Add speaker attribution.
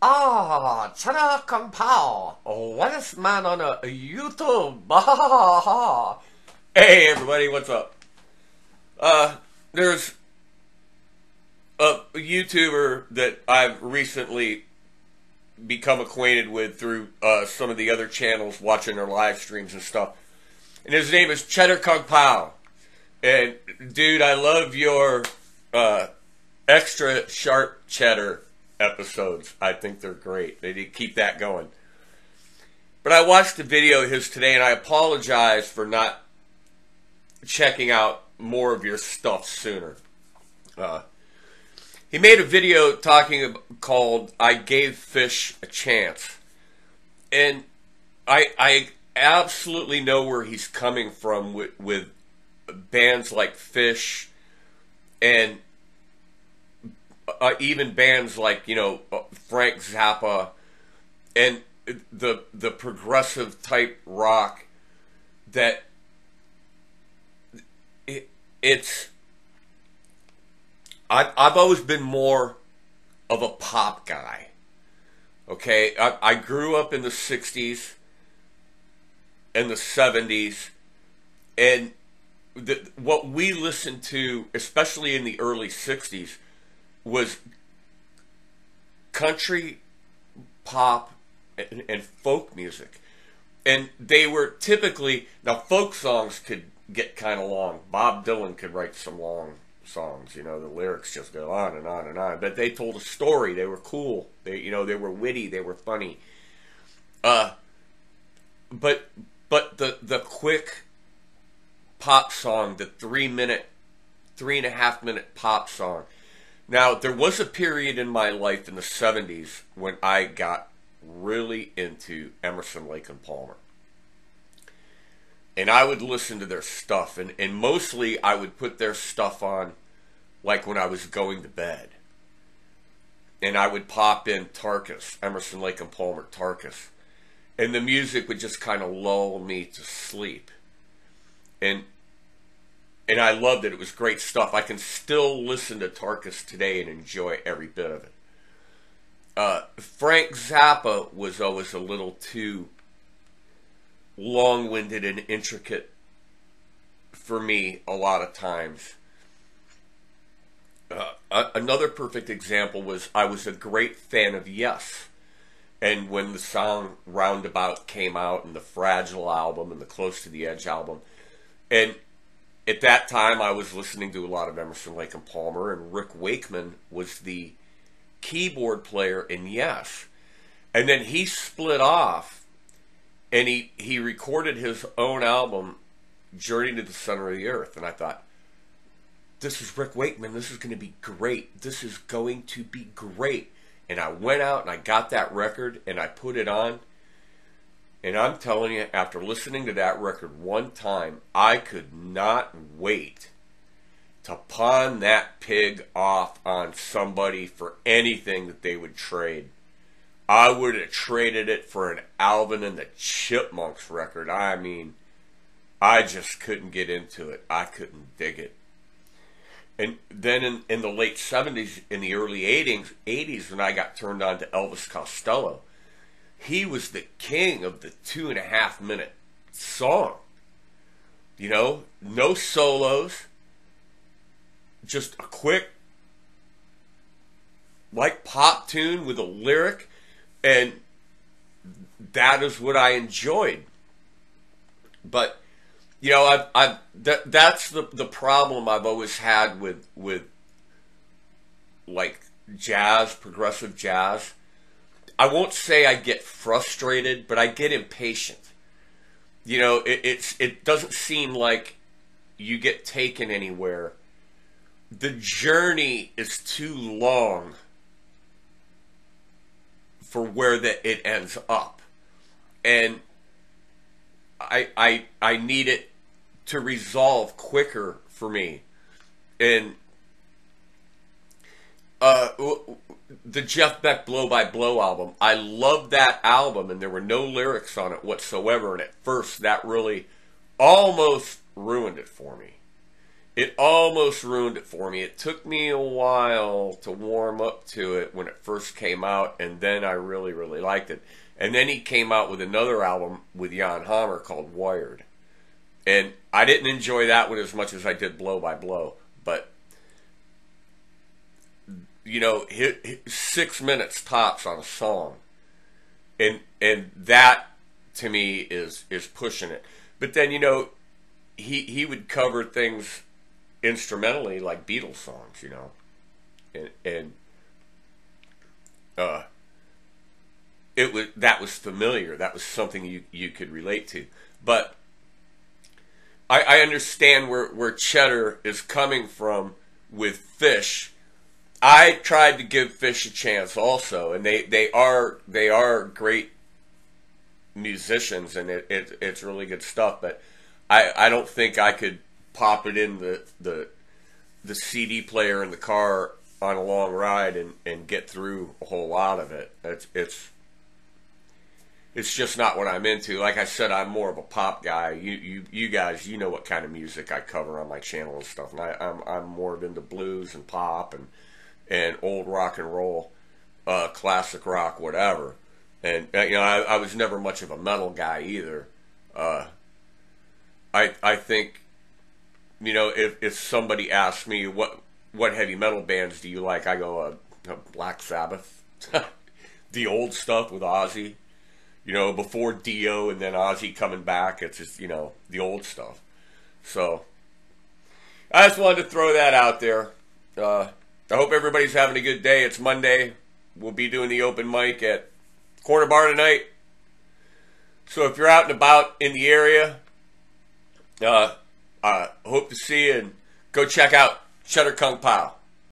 Speaker 1: Cheddar Kung Pao, whitest man on YouTube. Ah. Hey everybody, what's up? There's a YouTuber that I've recently become acquainted with through some of the other channels, watching their live streams and stuff. And his name is Cheddar Kung Pao. And dude, I love your extra sharp cheddar episodes. I think they're great. They need to keep that going. But I watched the video of his today, and I apologize for not checking out more of your stuff sooner. He made a video called "I Gave Fish a Chance," and I absolutely know where he's coming from with bands like Fish and even bands like, Frank Zappa and the progressive type rock that I've always been more of a pop guy. Okay, I grew up in the 60s and the 70s, and what we listened to, especially in the early 60s, was country, pop, and folk music. And they were typically, now folk songs could get kind of long. Bob Dylan could write some long songs, the lyrics just go on and on and on. But they told a story. They were cool. They were witty. They were funny. But the quick pop song, the 3.5 minute pop song. Now, there was a period in my life in the 70s when I got really into Emerson, Lake and Palmer. And I would listen to their stuff, and mostly I would put their stuff on like when I was going to bed. And I would pop in Tarkus, Emerson, Lake and Palmer, Tarkus. And the music would just kind of lull me to sleep. And I loved it. It was great stuff. I can still listen to Tarkus today and enjoy every bit of it. Frank Zappa was always a little too long-winded and intricate for me a lot of times. Another perfect example was I was a great fan of Yes. And when the song Roundabout came out, and the Fragile album and the Close to the Edge album, and at that time, I was listening to a lot of Emerson, Lake and Palmer, and Rick Wakeman was the keyboard player in Yes. And then he split off, and he recorded his own album, Journey to the Center of the Earth. And I thought, this is Rick Wakeman. This is going to be great. This is going to be great. And I went out and I got that record, and I put it on. And I'm telling you, after listening to that record one time, I could not wait to pawn that pig off on somebody for anything that they would trade. I would have traded it for an Alvin and the Chipmunks record. I mean, I just couldn't get into it. I couldn't dig it. And then in the late 70s, in the early 80s, when I got turned on to Elvis Costello, he was the king of the 2.5 minute song. No solos. Just a quick, like, pop tune with a lyric. And that is what I enjoyed. But, that's the problem I've always had with like jazz, progressive jazz. I won't say I get frustrated, but I get impatient. It doesn't seem like you get taken anywhere. The journey is too long for where it ends up. And I need it to resolve quicker for me. And the Jeff Beck Blow by Blow album, I loved that album, and there were no lyrics on it whatsoever, and at first that really almost ruined it for me. it almost ruined it for me. It took me a while to warm up to it when it first came out, and then I really, really liked it. And then he came out with another album with Jan Hammer called Wired. And I didn't enjoy that one as much as I did Blow by Blow. But, you know, 6 minutes tops on a song. And that, to me, is pushing it. But then, you know, he would cover things instrumentally like Beatles songs, you know. And that was familiar. That was something you could relate to. But I understand where Cheddar is coming from with Fish. I tried to give Fish a chance also, and they are great musicians, and it's really good stuff. But I don't think I could pop it in the CD player in the car on a long ride and get through a whole lot of it. It's just not what I'm into. Like I said, I'm more of a pop guy. You guys, you know what kind of music I cover on my channel and stuff. And I'm more of into blues and pop and old rock and roll, classic rock, whatever. And you know, I was never much of a metal guy either. I think, you know, if somebody asks me what heavy metal bands do you like, I go Black Sabbath, the old stuff with Ozzy. You know, before Dio and then Ozzy coming back, it's just, you know, the old stuff. So, I just wanted to throw that out there. I hope everybody's having a good day. It's Monday. We'll be doing the open mic at Corner Bar tonight. So if you're out and about in the area, I hope to see you, and go check out Cheddar Kung Pao.